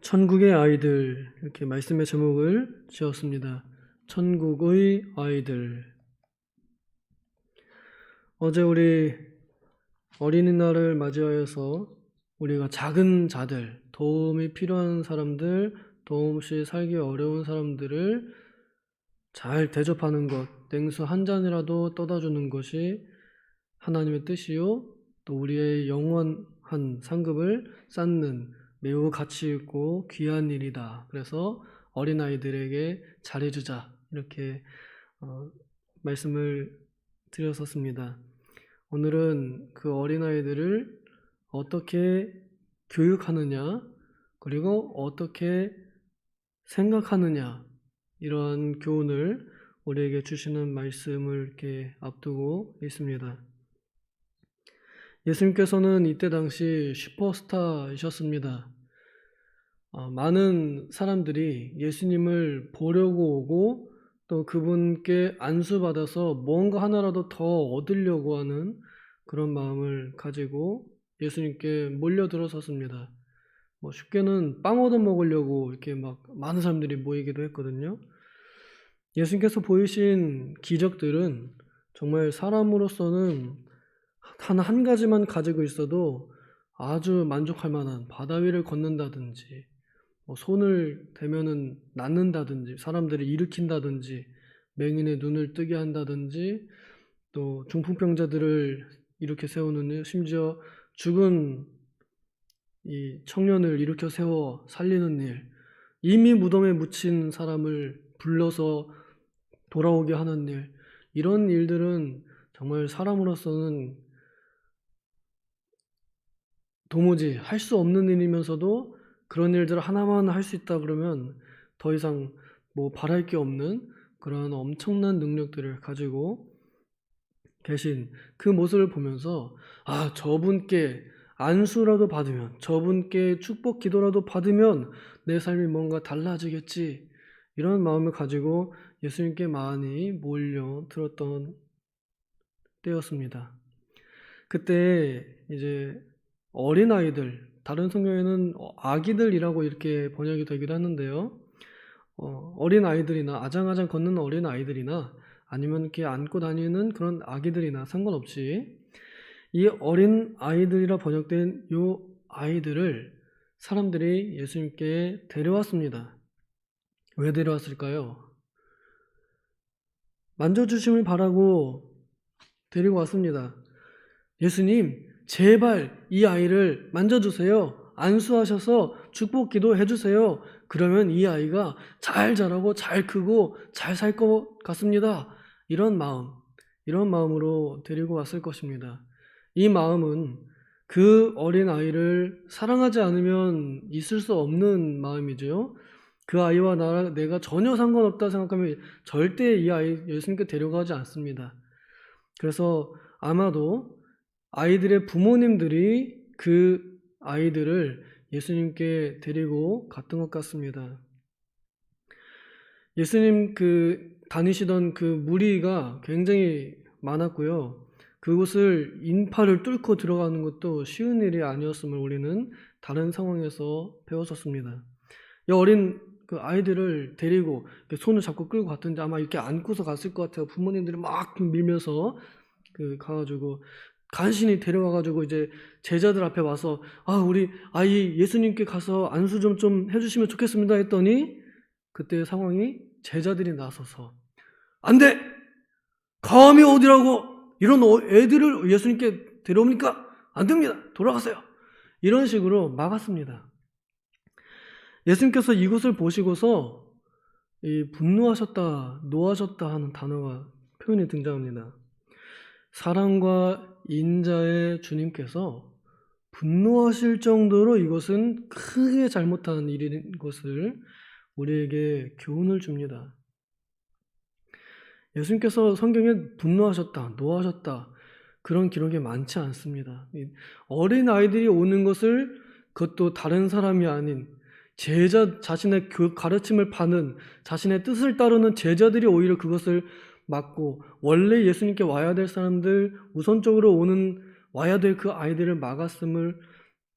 천국의 아이들, 이렇게 말씀의 제목을 지었습니다. 천국의 아이들. 어제 우리 어린이날을 맞이하여서 우리가 작은 자들, 도움이 필요한 사람들, 도움 없이 살기 어려운 사람들을 잘 대접하는 것, 냉수 한 잔이라도 떠다 주는 것이 하나님의 뜻이요, 또 우리의 영원한 상급을 쌓는 매우 가치 있고 귀한 일이다. 그래서 어린아이들에게 잘해주자, 이렇게 말씀을 드렸었습니다. 오늘은 그 어린아이들을 어떻게 교육하느냐, 그리고 어떻게 생각하느냐, 이러한 교훈을 우리에게 주시는 말씀을 이렇게 앞두고 있습니다. 예수님께서는 이때 당시 슈퍼스타이셨습니다. 많은 사람들이 예수님을 보려고 오고 또 그분께 안수받아서 뭔가 하나라도 더 얻으려고 하는 그런 마음을 가지고 예수님께 몰려들어섰습니다. 쉽게는 빵 얻어 먹으려고 이렇게 막 많은 사람들이 모이기도 했거든요. 예수님께서 보이신 기적들은 정말 사람으로서는 한 가지만 가지고 있어도 아주 만족할 만한, 바다 위를 걷는다든지, 손을 대면은 낫는다든지, 사람들을 일으킨다든지, 맹인의 눈을 뜨게 한다든지, 또 중풍병자들을 일으켜 세우는 일, 심지어 죽은 이 청년을 일으켜 세워 살리는 일, 이미 무덤에 묻힌 사람을 불러서 돌아오게 하는 일, 이런 일들은 정말 사람으로서는 도무지 할 수 없는 일이면서도 그런 일들을 하나만 할 수 있다 그러면 더 이상 바랄 게 없는 그런 엄청난 능력들을 가지고 계신 그 모습을 보면서, 저분께 안수라도 받으면, 저분께 축복 기도라도 받으면 내 삶이 뭔가 달라지겠지, 이런 마음을 가지고 예수님께 많이 몰려들었던 때였습니다. 그때 이제 어린아이들, 다른 성경에는 아기들이라고 이렇게 번역이 되기도 하는데요. 어린아이들이나 아장아장 걷는 어린아이들이나 아니면 이렇게 안고 다니는 그런 아기들이나 상관없이 이 어린아이들이라 번역된 이 아이들을 사람들이 예수님께 데려왔습니다. 왜 데려왔을까요? 만져주심을 바라고 데리고 왔습니다. 예수님, 제발 이 아이를 만져주세요. 안수하셔서 축복 기도해 주세요. 그러면 이 아이가 잘 자라고 잘 크고 잘 살 것 같습니다. 이런 마음으로 데리고 왔을 것입니다. 이 마음은 그 어린 아이를 사랑하지 않으면 있을 수 없는 마음이죠. 그 아이와 내가 전혀 상관없다 생각하면 절대 이 아이 예수님께 데려가지 않습니다. 그래서 아마도 아이들의 부모님들이 그 아이들을 예수님께 데리고 갔던 것 같습니다. 예수님 다니시던 그 무리가 굉장히 많았고요. 그곳을 인파를 뚫고 들어가는 것도 쉬운 일이 아니었음을 우리는 다른 상황에서 배웠었습니다. 이 어린 그 아이들을 데리고 손을 잡고 끌고 갔던데 아마 이렇게 안고서 갔을 것 같아요. 부모님들이 막 밀면서 가가지고 간신히 데려와가지고 이제 제자들 앞에 와서 우리 아이 예수님께 가서 안수 좀 해주시면 좋겠습니다 했더니 그때 상황이 제자들이 나서서 안 돼! 감히 어디라고 이런 애들을 예수님께 데려옵니까? 안 됩니다. 돌아가세요. 이런 식으로 막았습니다. 예수님께서 이것을 보시고서 분노하셨다, 노하셨다 하는 단어가 표현이 등장합니다. 사랑과 인자의 주님께서 분노하실 정도로 이것은 크게 잘못한 일인 것을 우리에게 교훈을 줍니다. 예수님께서 성경에 분노하셨다, 노하셨다 그런 기록이 많지 않습니다. 어린 아이들이 오는 것을 그것도 다른 사람이 아닌 자신의 가르침을 받는, 자신의 뜻을 따르는 제자들이 오히려 그것을 막고 원래 예수님께 와야 될 사람들, 우선적으로 와야 될 그 아이들을 막았음을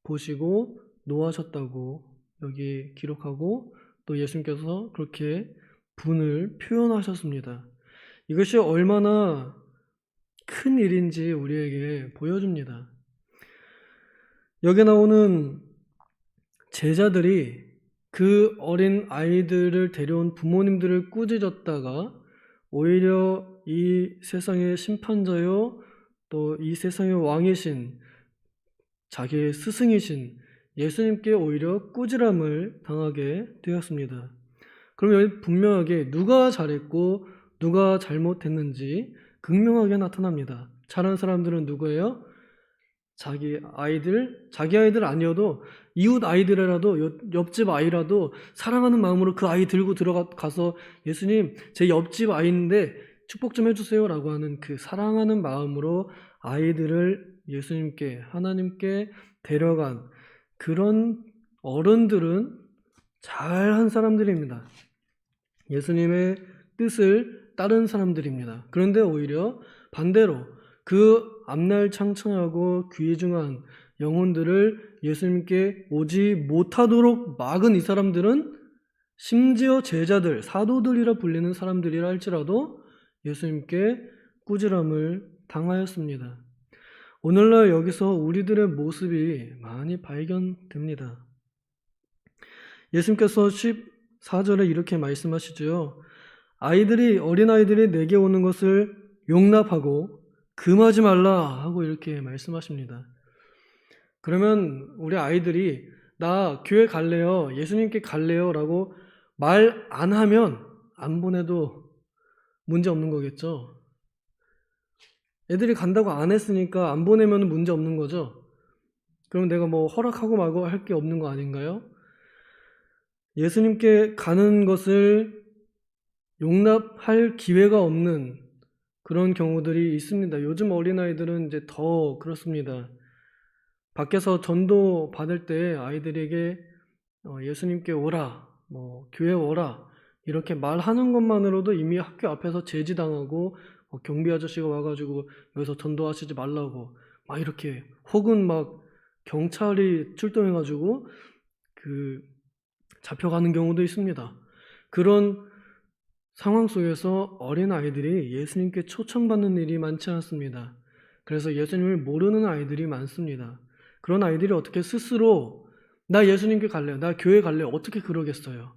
보시고 노하셨다고 여기 기록하고 또 예수님께서 그렇게 분을 표현하셨습니다. 이것이 얼마나 큰 일인지 우리에게 보여줍니다. 여기 나오는 제자들이 그 어린 아이들을 데려온 부모님들을 꾸짖었다가 오히려 이 세상의 심판자요 또 이 세상의 왕이신 자기의 스승이신 예수님께 오히려 꾸지람을 당하게 되었습니다. 그럼 여기 분명하게 누가 잘했고 누가 잘못했는지 극명하게 나타납니다. 잘한 사람들은 누구예요? 자기 아이들 아니어도 이웃 아이들이라도 옆집 아이라도 사랑하는 마음으로 그 아이 들고 들어가서 예수님 제 옆집 아이인데 축복 좀 해주세요 라고 하는 그 사랑하는 마음으로 아이들을 예수님께 하나님께 데려간 그런 어른들은 잘한 사람들입니다. 예수님의 뜻을 따른 사람들입니다. 그런데 오히려 반대로 그 앞날 창창하고 귀중한 영혼들을 예수님께 오지 못하도록 막은 이 사람들은 심지어 제자들, 사도들이라 불리는 사람들이라 할지라도 예수님께 꾸지람을 당하였습니다. 오늘날 여기서 우리들의 모습이 많이 발견됩니다. 예수님께서 14절에 이렇게 말씀하시죠. 어린아이들이 내게 오는 것을 용납하고 금하지 말라 하고 이렇게 말씀하십니다. 그러면 우리 아이들이 나 교회 갈래요, 예수님께 갈래요 라고 말 안 하면 안 보내도 문제 없는 거겠죠. 애들이 간다고 안 했으니까 안 보내면 문제 없는 거죠. 그럼 내가 뭐 허락하고 말고 할 게 없는 거 아닌가요? 예수님께 가는 것을 용납할 기회가 없는 그런 경우들이 있습니다. 요즘 어린아이들은 이제 더 그렇습니다. 밖에서 전도 받을 때 아이들에게 예수님께 오라, 교회 오라 이렇게 말하는 것만으로도 이미 학교 앞에서 제지당하고 경비 아저씨가 와가지고 여기서 전도하시지 말라고 막 이렇게 혹은 막 경찰이 출동해가지고 잡혀가는 경우도 있습니다. 그런 상황 속에서 어린아이들이 예수님께 초청받는 일이 많지 않습니다. 그래서 예수님을 모르는 아이들이 많습니다. 그런 아이들이 어떻게 스스로 나 예수님께 갈래요, 나 교회 갈래요, 어떻게 그러겠어요?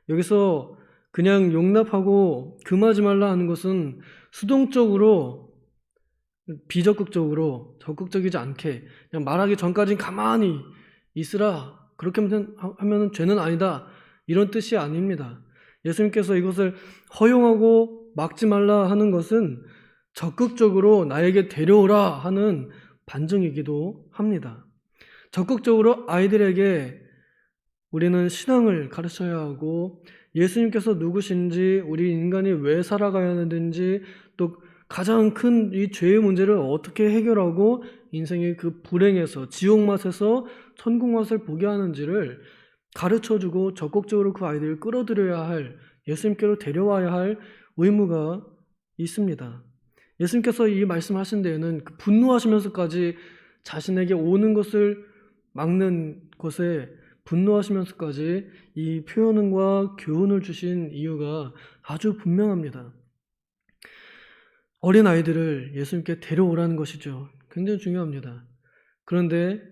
여기서 그냥 용납하고 금하지 말라 하는 것은 수동적으로 비적극적으로 적극적이지 않게 그냥 말하기 전까지는 가만히 있으라, 그렇게 하면 죄는 아니다 이런 뜻이 아닙니다. 예수님께서 이것을 허용하고 막지 말라 하는 것은 적극적으로 나에게 데려오라 하는 반증이기도 합니다. 적극적으로 아이들에게 우리는 신앙을 가르쳐야 하고 예수님께서 누구신지, 우리 인간이 왜 살아가야 하는지, 또 가장 큰 이 죄의 문제를 어떻게 해결하고 인생의 그 불행에서, 지옥맛에서 천국맛을 보게 하는지를 가르쳐주고 적극적으로 그 아이들을 끌어들여야 할, 예수님께로 데려와야 할 의무가 있습니다. 예수님께서 이 말씀하신 데에는 분노하시면서까지 자신에게 오는 것을 막는 것에 분노하시면서까지 이 표현과 교훈을 주신 이유가 아주 분명합니다. 어린아이들을 예수님께 데려오라는 것이죠. 굉장히 중요합니다. 그런데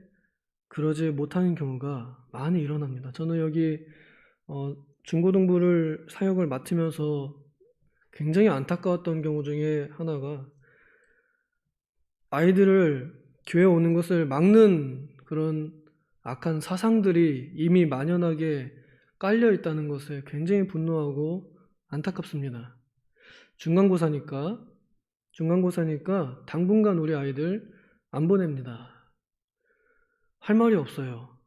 그러지 못하는 경우가 많이 일어납니다. 저는 여기 중고등부를 사역을 맡으면서 굉장히 안타까웠던 경우 중에 하나가 아이들을 교회 오는 것을 막는 그런 악한 사상들이 이미 만연하게 깔려 있다는 것에 굉장히 분노하고 안타깝습니다. 중간고사니까 당분간 우리 아이들 안 보냅니다. 할 말이 없어요.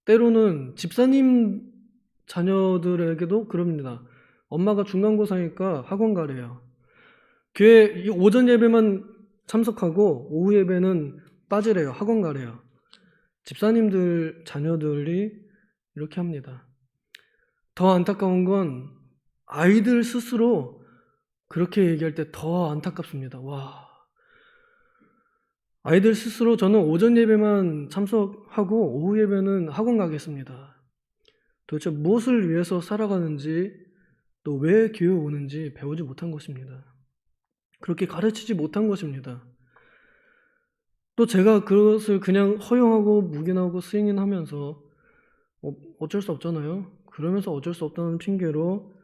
때로는 집사님 자녀들에게도 그럽니다. 엄마가 중간고사니까 학원 가래요. 교회 오전 예배만 참석하고 오후 예배는 빠지래요. 학원 가래요. 집사님들 자녀들이 이렇게 합니다. 더 안타까운 건 아이들 스스로 그렇게 얘기할 때 더 안타깝습니다. 와, 아이들 스스로 저는 오전 예배만 참석하고 오후 예배는 학원 가겠습니다. 도대체 무엇을 위해서 살아가는지 또 왜 교회 오는지 배우지 못한 것입니다. 그렇게 가르치지 못한 것입니다. 또 제가 그것을 그냥 허용하고 묵인하고 승인하면서 어쩔 수 없잖아요. 그러면서 어쩔 수 없다는 핑계로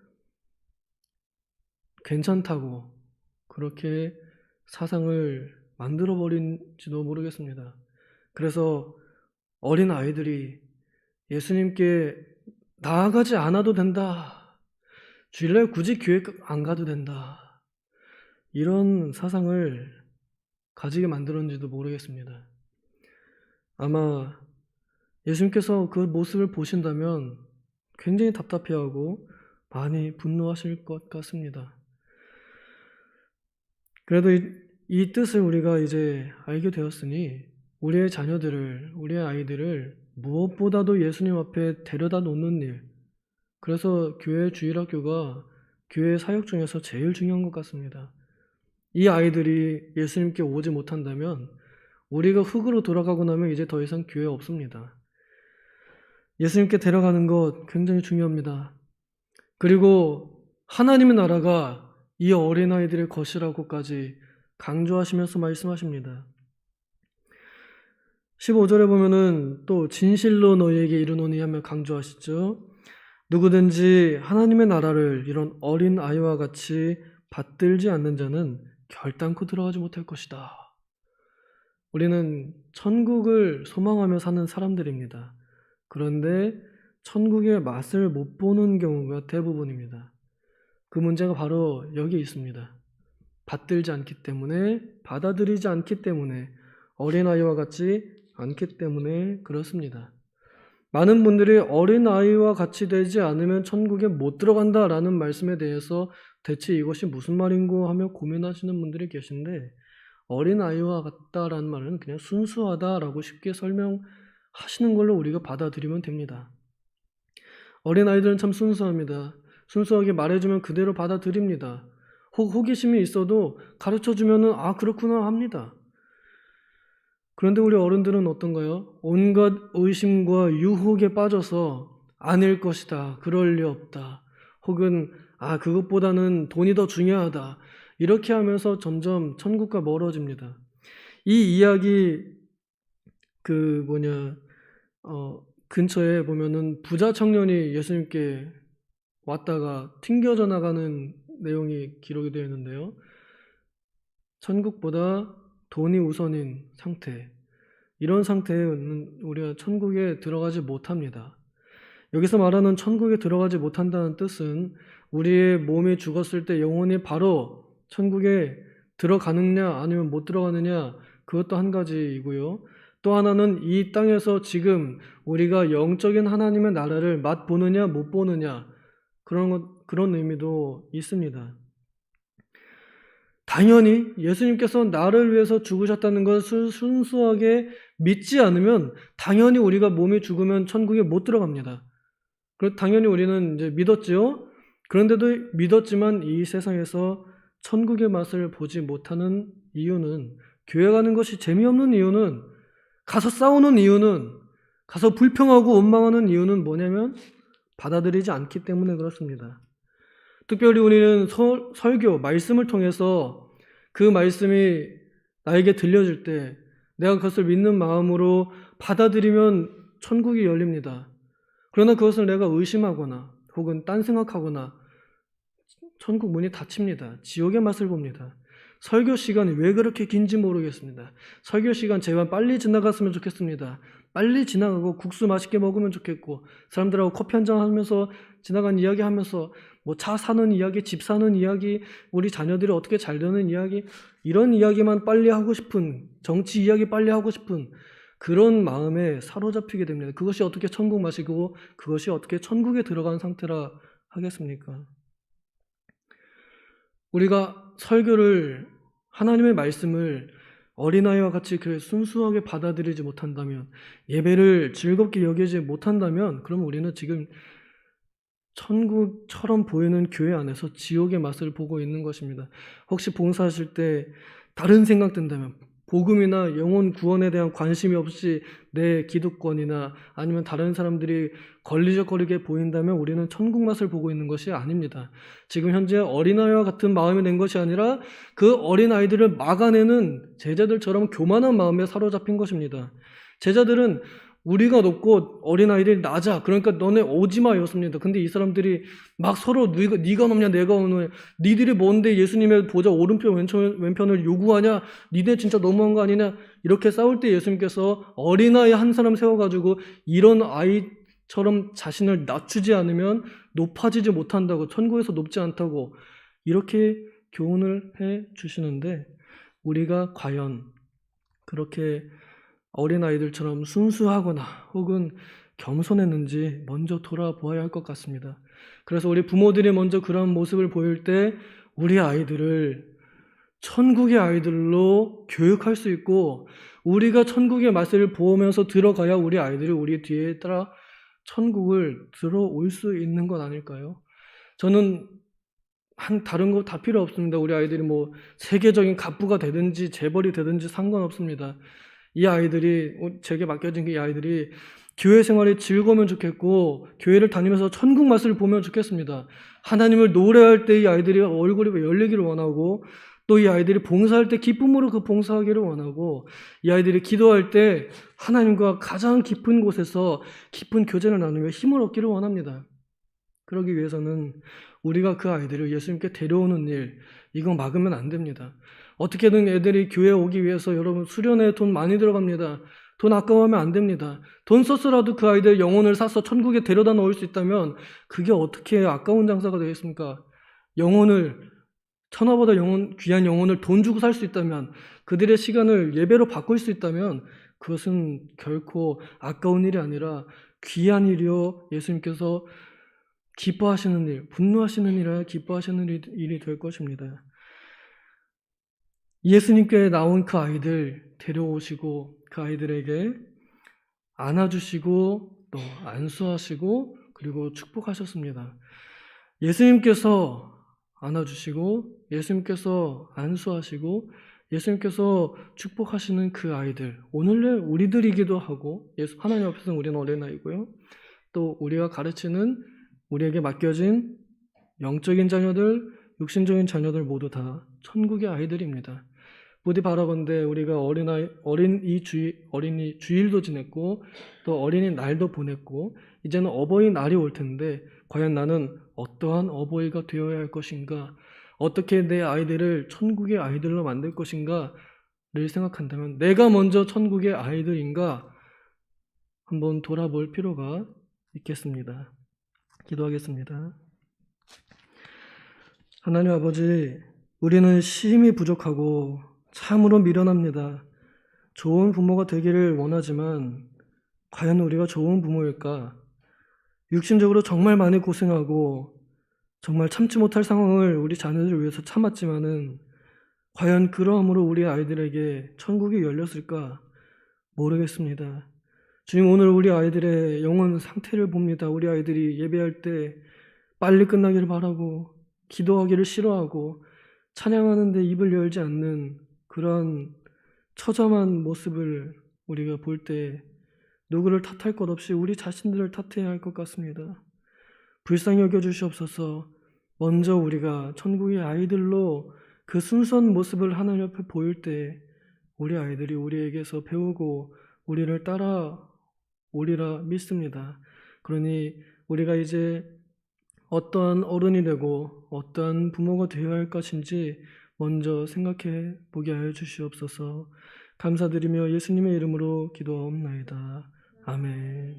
괜찮다고 그렇게 사상을 만들어버린지도 모르겠습니다. 그래서 어린 아이들이 예수님께 나아가지 않아도 된다. 주일날 굳이 교회 안 가도 된다. 이런 사상을 가지게 만들었는지도 모르겠습니다. 아마 예수님께서 그 모습을 보신다면 굉장히 답답해하고 많이 분노하실 것 같습니다. 그래도 이 뜻을 우리가 이제 알게 되었으니 우리의 자녀들을, 우리의 아이들을 무엇보다도 예수님 앞에 데려다 놓는 일, 그래서 교회 주일학교가 교회 사역 중에서 제일 중요한 것 같습니다. 이 아이들이 예수님께 오지 못한다면 우리가 흙으로 돌아가고 나면 이제 더 이상 교회 없습니다. 예수님께 데려가는 것 굉장히 중요합니다. 그리고 하나님의 나라가 이 어린아이들의 것이라고까지 강조하시면서 말씀하십니다. 15절에 보면은 또 진실로 너희에게 이르노니 하며 강조하시죠. 누구든지 하나님의 나라를 이런 어린 아이와 같이 받들지 않는 자는 결단코 들어가지 못할 것이다. 우리는 천국을 소망하며 사는 사람들입니다. 그런데 천국의 맛을 못 보는 경우가 대부분입니다. 그 문제가 바로 여기 있습니다. 받들지 않기 때문에, 받아들이지 않기 때문에, 어린아이와 같이 않기 때문에 그렇습니다. 많은 분들이 어린아이와 같이 되지 않으면 천국에 못 들어간다라는 말씀에 대해서 대체 이것이 무슨 말인고 하며 고민하시는 분들이 계신데, 어린아이와 같다라는 말은 그냥 순수하다라고 쉽게 설명하시는 걸로 우리가 받아들이면 됩니다. 어린아이들은 참 순수합니다. 순수하게 말해주면 그대로 받아들입니다. 호기심이 있어도 가르쳐주면 아 그렇구나 합니다. 그런데 우리 어른들은 어떤가요? 온갖 의심과 유혹에 빠져서 아닐 것이다. 그럴 리 없다. 혹은 그것보다는 돈이 더 중요하다. 이렇게 하면서 점점 천국과 멀어집니다. 이 이야기 근처에 보면은 부자 청년이 예수님께 왔다가 튕겨져 나가는 내용이 기록이 되어 있는데요. 천국보다 돈이 우선인 상태, 이런 상태에는 우리가 천국에 들어가지 못합니다. 여기서 말하는 천국에 들어가지 못한다는 뜻은 우리의 몸이 죽었을 때 영혼이 바로 천국에 들어가느냐 아니면 못 들어가느냐, 그것도 한 가지이고요. 또 하나는 이 땅에서 지금 우리가 영적인 하나님의 나라를 맛보느냐 못 보느냐, 그런 의미도 있습니다. 당연히 예수님께서 나를 위해서 죽으셨다는 것을 순수하게 믿지 않으면 당연히 우리가 몸이 죽으면 천국에 못 들어갑니다. 당연히 우리는 이제 믿었지요. 그런데도 믿었지만 이 세상에서 천국의 맛을 보지 못하는 이유는, 교회 가는 것이 재미없는 이유는, 가서 싸우는 이유는, 가서 불평하고 원망하는 이유는 뭐냐면 받아들이지 않기 때문에 그렇습니다. 특별히 우리는 설교, 말씀을 통해서 그 말씀이 나에게 들려질 때 내가 그것을 믿는 마음으로 받아들이면 천국이 열립니다. 그러나 그것을 내가 의심하거나 혹은 딴 생각하거나 천국 문이 닫힙니다. 지옥의 맛을 봅니다. 설교 시간이 왜 그렇게 긴지 모르겠습니다. 설교 시간 제발 빨리 지나갔으면 좋겠습니다. 빨리 지나가고 국수 맛있게 먹으면 좋겠고, 사람들하고 커피 한잔 하면서 지나간 이야기 하면서 차 사는 이야기, 집 사는 이야기, 우리 자녀들이 어떻게 잘 되는 이야기, 이런 이야기만 빨리 하고 싶은, 정치 이야기 빨리 하고 싶은 그런 마음에 사로잡히게 됩니다. 그것이 어떻게 천국 맛이고 그것이 어떻게 천국에 들어간 상태라 하겠습니까? 우리가 설교를, 하나님의 말씀을 어린아이와 같이 순수하게 받아들이지 못한다면, 예배를 즐겁게 여기지 못한다면, 그럼 우리는 지금 천국처럼 보이는 교회 안에서 지옥의 맛을 보고 있는 것입니다. 혹시 봉사하실 때 다른 생각 든다면, 복음이나 영혼 구원에 대한 관심이 없이 내 기득권이나 아니면 다른 사람들이 걸리적거리게 보인다면 우리는 천국 맛을 보고 있는 것이 아닙니다. 지금 현재 어린아이와 같은 마음이 된 것이 아니라 그 어린아이들을 막아내는 제자들처럼 교만한 마음에 사로잡힌 것입니다. 제자들은 우리가 높고 어린아이들이 낮아. 그러니까 너네 오지마 였습니다. 근데 이 사람들이 막 서로 네가 높냐 내가 높냐, 니들이 뭔데 예수님의 보좌 오른편 왼편을 요구하냐, 니네 진짜 너무한 거 아니냐, 이렇게 싸울 때 예수님께서 어린아이 한 사람 세워가지고 이런 아이처럼 자신을 낮추지 않으면 높아지지 못한다고, 천국에서 높지 않다고 이렇게 교훈을 해 주시는데, 우리가 과연 그렇게 어린아이들처럼 순수하거나 혹은 겸손했는지 먼저 돌아보아야 할 것 같습니다. 그래서 우리 부모들이 먼저 그런 모습을 보일 때 우리 아이들을 천국의 아이들로 교육할 수 있고, 우리가 천국의 맛을 보면서 들어가야 우리 아이들이 우리 뒤에 따라 천국을 들어올 수 있는 것 아닐까요? 저는 다른 거 다 필요 없습니다. 우리 아이들이 뭐 세계적인 갑부가 되든지 재벌이 되든지 상관없습니다. 이 아이들이, 제게 맡겨진 이 아이들이 교회 생활이 즐거우면 좋겠고 교회를 다니면서 천국 맛을 보면 좋겠습니다. 하나님을 노래할 때 이 아이들이 얼굴이 열리기를 원하고, 또 이 아이들이 봉사할 때 기쁨으로 그 봉사하기를 원하고, 이 아이들이 기도할 때 하나님과 가장 깊은 곳에서 깊은 교제를 나누며 힘을 얻기를 원합니다. 그러기 위해서는 우리가 그 아이들을 예수님께 데려오는 일, 이거 막으면 안 됩니다. 어떻게든 애들이 교회에 오기 위해서, 여러분 수련회에 돈 많이 들어갑니다. 돈 아까워하면 안 됩니다. 돈 썼어라도 그 아이들 영혼을 사서 천국에 데려다 놓을 수 있다면 그게 어떻게 아까운 장사가 되겠습니까? 영혼을, 천하보다 귀한 영혼을 돈 주고 살 수 있다면, 그들의 시간을 예배로 바꿀 수 있다면 그것은 결코 아까운 일이 아니라 귀한 일이요, 예수님께서 기뻐하시는 일, 분노하시는 일이라 기뻐하시는 일이 될 것입니다. 예수님께 나온 그 아이들 데려오시고 그 아이들에게 안아주시고 또 안수하시고 그리고 축복하셨습니다. 예수님께서 안아주시고 예수님께서 안수하시고 예수님께서 축복하시는 그 아이들, 오늘날 우리들이기도 하고, 하나님 앞에서는 우리는 어린아이고요, 또 우리가 가르치는, 우리에게 맡겨진 영적인 자녀들, 육신적인 자녀들 모두 다 천국의 아이들입니다. 부디 바라건대 우리가 어린이 주일도 지냈고 또 어린이 날도 보냈고 이제는 어버이날이 올 텐데, 과연 나는 어떠한 어버이가 되어야 할 것인가, 어떻게 내 아이들을 천국의 아이들로 만들 것인가를 생각한다면 내가 먼저 천국의 아이들인가 한번 돌아볼 필요가 있겠습니다. 기도하겠습니다. 하나님 아버지, 우리는 심히 부족하고 참으로 미련합니다. 좋은 부모가 되기를 원하지만 과연 우리가 좋은 부모일까? 육신적으로 정말 많이 고생하고 정말 참지 못할 상황을 우리 자녀들을 위해서 참았지만은 과연 그러함으로 우리 아이들에게 천국이 열렸을까? 모르겠습니다. 주님, 오늘 우리 아이들의 영혼 상태를 봅니다. 우리 아이들이 예배할 때 빨리 끝나기를 바라고 기도하기를 싫어하고 찬양하는데 입을 열지 않는 그런 처참한 모습을 우리가 볼 때 누구를 탓할 것 없이 우리 자신들을 탓해야 할 것 같습니다. 불쌍히 여겨주시옵소서. 먼저 우리가 천국의 아이들로 그 순수한 모습을 하나님 앞에 보일 때 우리 아이들이 우리에게서 배우고 우리를 따라오리라 믿습니다. 그러니 우리가 이제 어떠한 어른이 되고 어떠한 부모가 되어야 할 것인지 먼저 생각해 보게 하여 주시옵소서. 감사드리며 예수님의 이름으로 기도하옵나이다. 아멘.